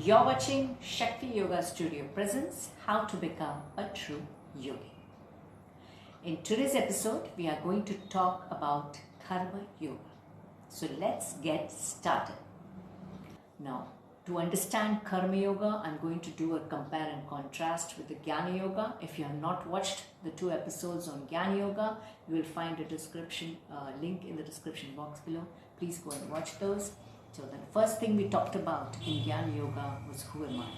You're watching Shakti Yoga Studio presents How to Become a True Yogi. In today's episode, we are going to talk about Karma Yoga. So let's get started. Now, to understand Karma Yoga, I'm going to do a compare and contrast with the Gyan Yoga. If you have not watched the 2 episodes on Gyan Yoga, you will find a description link in the description box below. Please go and watch those. So the first thing we talked about in Gyan Yoga was who am I?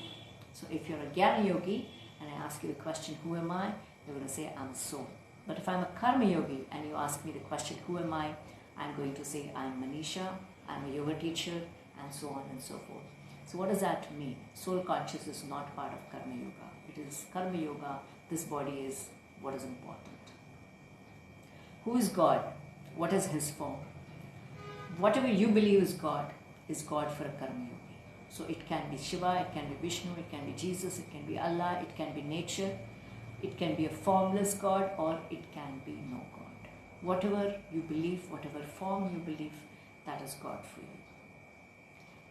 So if you're a Gyan Yogi and I ask you the question who am I, you're going to say I'm a soul. But if I'm a Karma Yogi and you ask me the question who am I, I'm going to say I'm Manisha, I'm a yoga teacher, and so on and so forth. So what does that mean? Soul conscious is not part of Karma Yoga. It is Karma Yoga. This body is what is important. Who is God? What is His form? Whatever you believe is God for a Karma Yogi. So it can be Shiva, it can be Vishnu, it can be Jesus, it can be Allah, it can be nature, it can be a formless God, or it can be no God. Whatever you believe, whatever form you believe, that is God for you.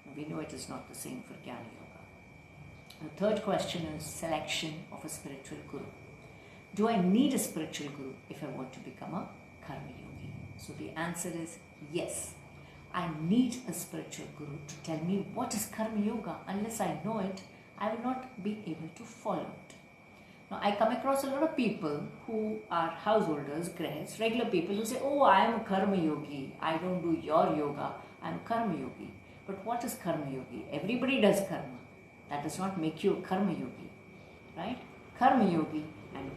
Now we know it is not the same for Gyan Yoga. The third question is selection of a spiritual guru. Do I need a spiritual guru if I want to become a Karma Yogi? So the answer is yes. I need a spiritual guru to tell me what is Karma Yoga. Unless I know it, I will not be able to follow it. Now, I come across a lot of people who are householders, grahists, regular people who say, oh, I am a Karma Yogi. I don't do your yoga. I am a Karma Yogi. But what is Karma Yogi? Everybody does karma. That does not make you a Karma Yogi, right? Karma Yogi and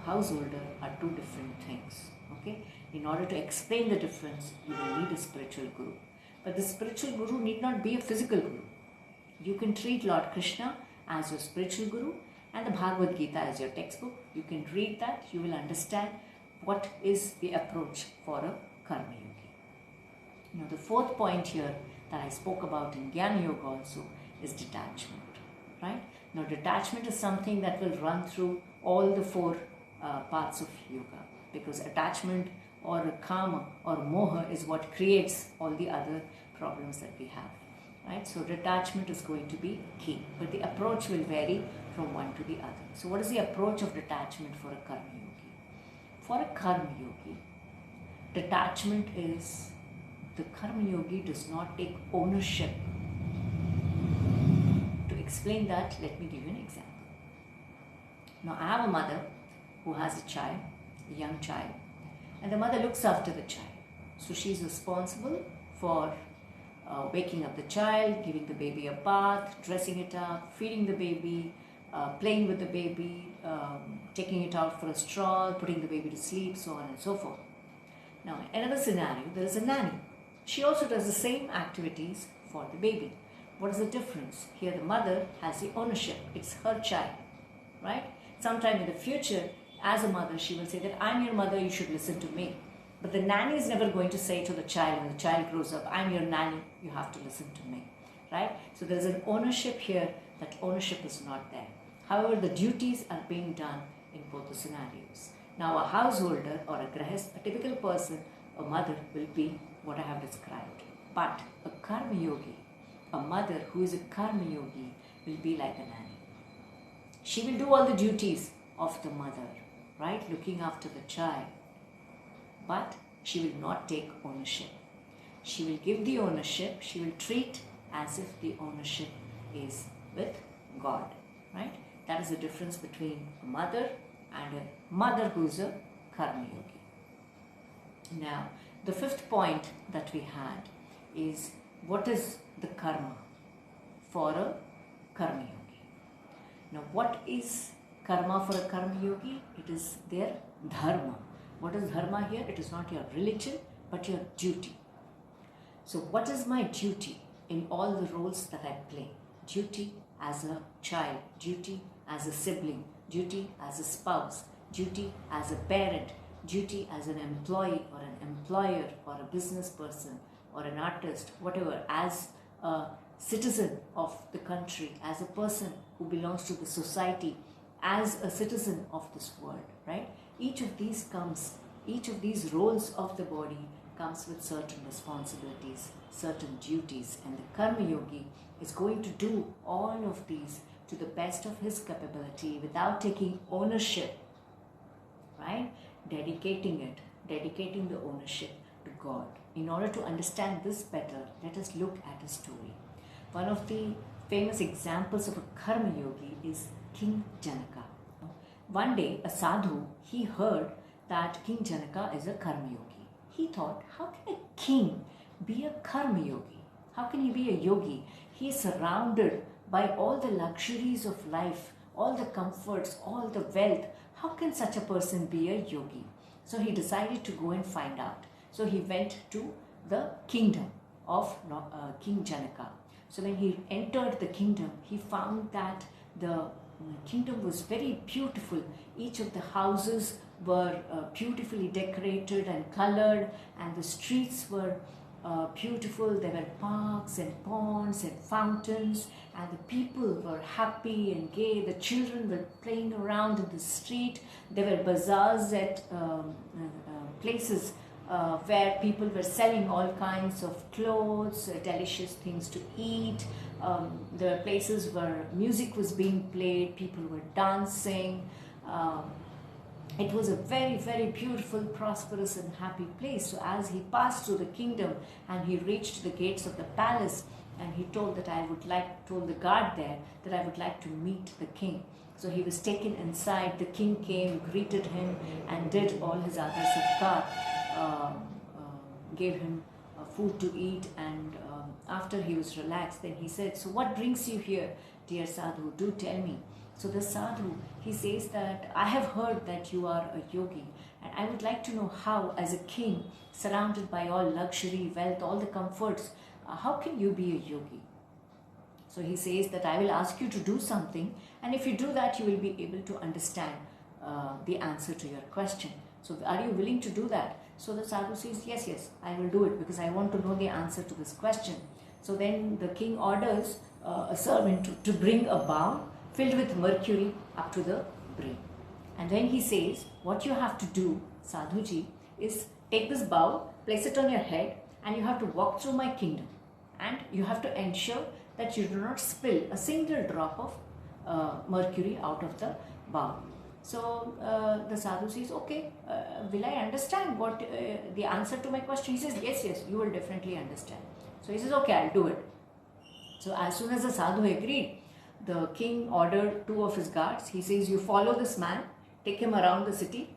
householder are two different things, okay? In order to explain the difference, you will need a spiritual guru. But the spiritual guru need not be a physical guru. You can treat Lord Krishna as your spiritual guru and the Bhagavad Gita as your textbook. You can read that, you will understand what is the approach for a Karma Yogi. Now the fourth point here that I spoke about in Gyan Yoga also is detachment, right? Now detachment is something that will run through all the 4 parts of yoga, because attachment or karma or moha is what creates all the other problems that we have, right? So detachment is going to be key, but the approach will vary from one to the other. So what is the approach of detachment for a Karma Yogi? For a Karma Yogi, detachment is the Karma Yogi does not take ownership. To explain that, let me give you an example. Now I have a mother who has a child, a young child, and the mother looks after the child. So she is responsible for waking up the child, giving the baby a bath, dressing it up, feeding the baby, playing with the baby, taking it out for a stroll, putting the baby to sleep, so on and so forth. Now in another scenario, there is a nanny. She also does the same activities for the baby. What is the difference? Here the mother has the ownership. It's her child, right? Sometime in the future, as a mother, she will say that I'm your mother, you should listen to me. But the nanny is never going to say to the child, when the child grows up, I'm your nanny, you have to listen to me, right? So there's an ownership here. That ownership is not there. However, the duties are being done in both the scenarios. Now a householder or a grahist, a typical person, a mother will be what I have described. But a Karma Yogi, a mother who is a Karma Yogi, will be like a nanny. She will do all the duties of the mother, right? Looking after the child. But she will not take ownership. She will give the ownership. She will treat as if the ownership is with God, right? That is the difference between a mother and a mother who is a Karma Yogi. Now, the 5th point that we had is what is the karma for a Karma Yogi? Now, what is karma for a Karma Yogi? It is their dharma. What is dharma here? It is not your religion, but your duty. So what is my duty in all the roles that I play? Duty as a child, duty as a sibling, duty as a spouse, duty as a parent, duty as an employee or an employer or a business person or an artist, whatever, as a citizen of the country, as a person who belongs to the society, as a citizen of this world, right? Each of these roles of the body comes with certain responsibilities, certain duties, and the Karma Yogi is going to do all of these to the best of his capability without taking ownership, right? Dedicating the ownership to God. In order to understand this better, let us look at a story. One of the famous examples of a karma yogi is King Janaka. One day, a sadhu, he heard that King Janaka is a karma yogi. He thought, how can a king be a karma yogi? How can he be a yogi? He is surrounded by all the luxuries of life, all the comforts, all the wealth. How can such a person be a yogi? So he decided to go and find out. So he went to the kingdom of King Janaka. So when he entered the kingdom, he found that the kingdom was very beautiful. Each of the houses were beautifully decorated and colored, and the streets were beautiful. There were parks and ponds and fountains, and the people were happy and gay. The children were playing around in the street. There were bazaars at places where people were selling all kinds of clothes, delicious things to eat. There were places where music was being played, people were dancing. It was a very, very beautiful, prosperous and happy place. So as he passed through the kingdom and he reached the gates of the palace, and he told the guard there that I would like to meet the king. So he was taken inside. The king came, greeted him, and did all his other satkar, gave him food to eat, and after he was relaxed, then he said, so what brings you here, dear sadhu? Do tell me. So the sadhu, he says that I have heard that you are a yogi, and I would like to know how, as a king, surrounded by all luxury, wealth, all the comforts, how can you be a yogi? So he says that I will ask you to do something, and if you do that, you will be able to understand the answer to your question. So are you willing to do that? So the sadhu says, yes, I will do it, because I want to know the answer to this question. So then the king orders a servant to bring a bowl filled with mercury up to the brim. And then he says, what you have to do, Sadhuji, is take this bowl, place it on your head, and you have to walk through my kingdom. And you have to ensure that you do not spill a single drop of mercury out of the bowl. So the sadhu says, okay, will I understand what the answer to my question? He says, yes, you will definitely understand. So he says, okay, I'll do it. So as soon as the sadhu agreed, the king ordered 2 of his guards. He says, you follow this man, take him around the city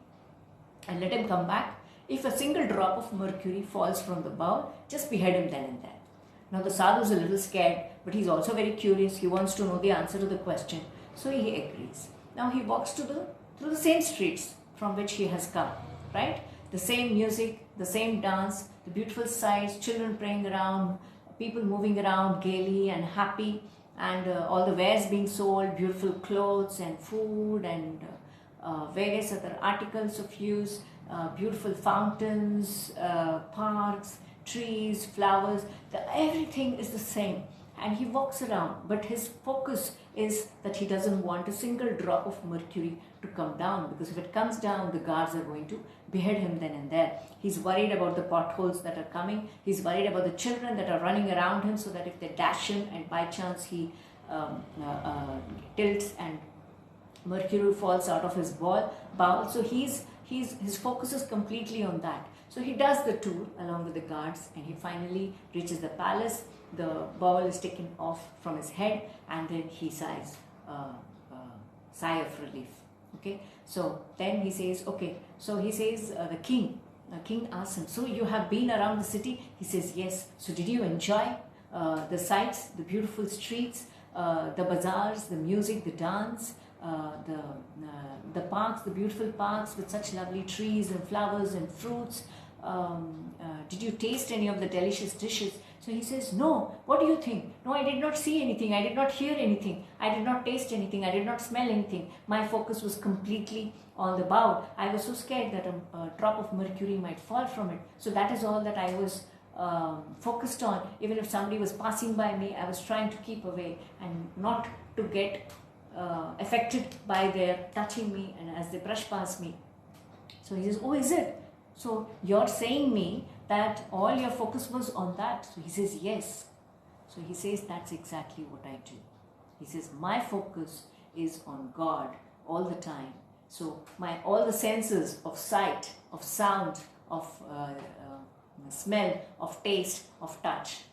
and let him come back. If a single drop of mercury falls from the bowl, just behead him then and there. Now the sadhu is a little scared, but he's also very curious. He wants to know the answer to the question. So he agrees. Now he walks through the same streets from which he has come, right? The same music, the same dance, the beautiful sights, children playing around, people moving around gaily and happy, and all the wares being sold, beautiful clothes and food and various other articles of use, beautiful fountains, parks, trees, flowers, everything is the same. And he walks around, but his focus is that he doesn't want a single drop of mercury to come down, because if it comes down, the guards are going to behead him then and there. He's worried about the potholes that are coming. He's worried about the children that are running around him, so that if they dash him and by chance he tilts and mercury falls out of his bowl. So his focus is completely on that. So he does the tour along with the guards, and he finally reaches the palace. The bowl is taken off from his head, and then he sighs sigh of relief. Okay, so then he says, okay, so he says, the king asks him, so you have been around the city? He says, yes. So did you enjoy the sights, the beautiful streets, the bazaars, the music, the dance, the parks, the beautiful parks with such lovely trees and flowers and fruits? Did you taste any of the delicious dishes? So he says, no. What do you think? No, I did not see anything. I did not hear anything. I did not taste anything. I did not smell anything. My focus was completely on the bowl. I was so scared that a drop of mercury might fall from it. So that is all that I was focused on. Even if somebody was passing by me, I was trying to keep away and not to get affected by their touching me and as they brush past me. So he says, oh, is it? So you're saying me that all your focus was on that? So he says, yes. So he says that's exactly what I do. He says my focus is on God all the time. So all the senses of sight, of sound, of smell, of taste, of touch,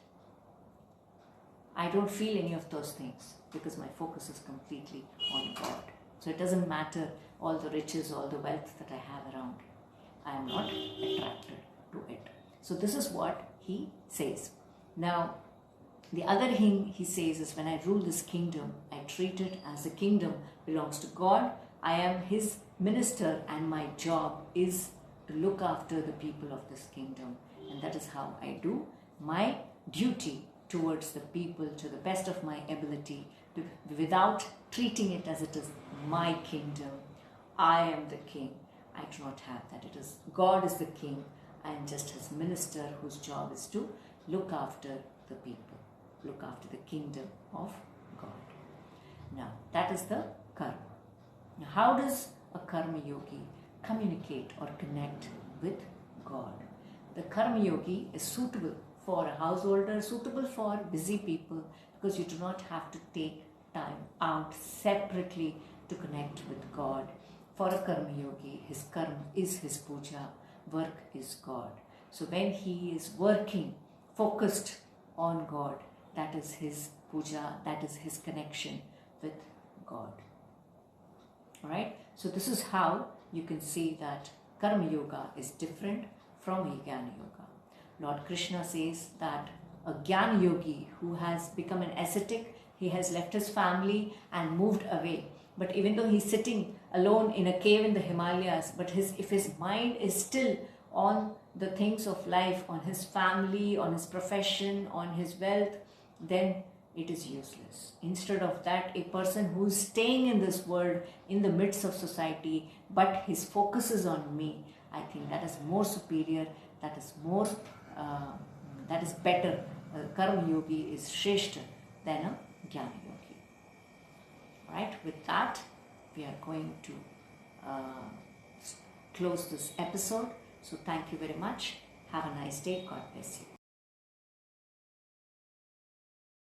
I don't feel any of those things because my focus is completely on God. So it doesn't matter all the riches, all the wealth that I have around. I am not attracted to it. So this is what he says. Now, the other thing he says is, when I rule this kingdom, I treat it as the kingdom belongs to God. I am his minister and my job is to look after the people of this kingdom. And that is how I do my duty towards the people to the best of my ability, without treating it as it is my kingdom. I am the king. I do not have that. It is God is the king. I am just his minister whose job is to look after the people, look after the kingdom of God. Now, that is the karma. Now, how does a karma yogi communicate or connect with God? The karma yogi is suitable for a householder, suitable for busy people, because you do not have to take time out separately to connect with God. For a karma yogi, his karma is his puja, work is God. So when he is working, focused on God, that is his puja, that is his connection with God. Alright, so this is how you can see that karma yoga is different from a Gyan yoga. Lord Krishna says that a Gyan yogi who has become an ascetic, he has left his family and moved away. But even though he's sitting alone in a cave in the Himalayas, but if his mind is still on the things of life, on his family, on his profession, on his wealth, then it is useless. Instead of that, a person who is staying in this world, in the midst of society, but his focus is on me, I think that is more superior, that is more, that is better. Karma yogi is shreshta than a Gyan yogi. Right? With that, we are going to close this episode. So thank you very much. Have a nice day. God bless you.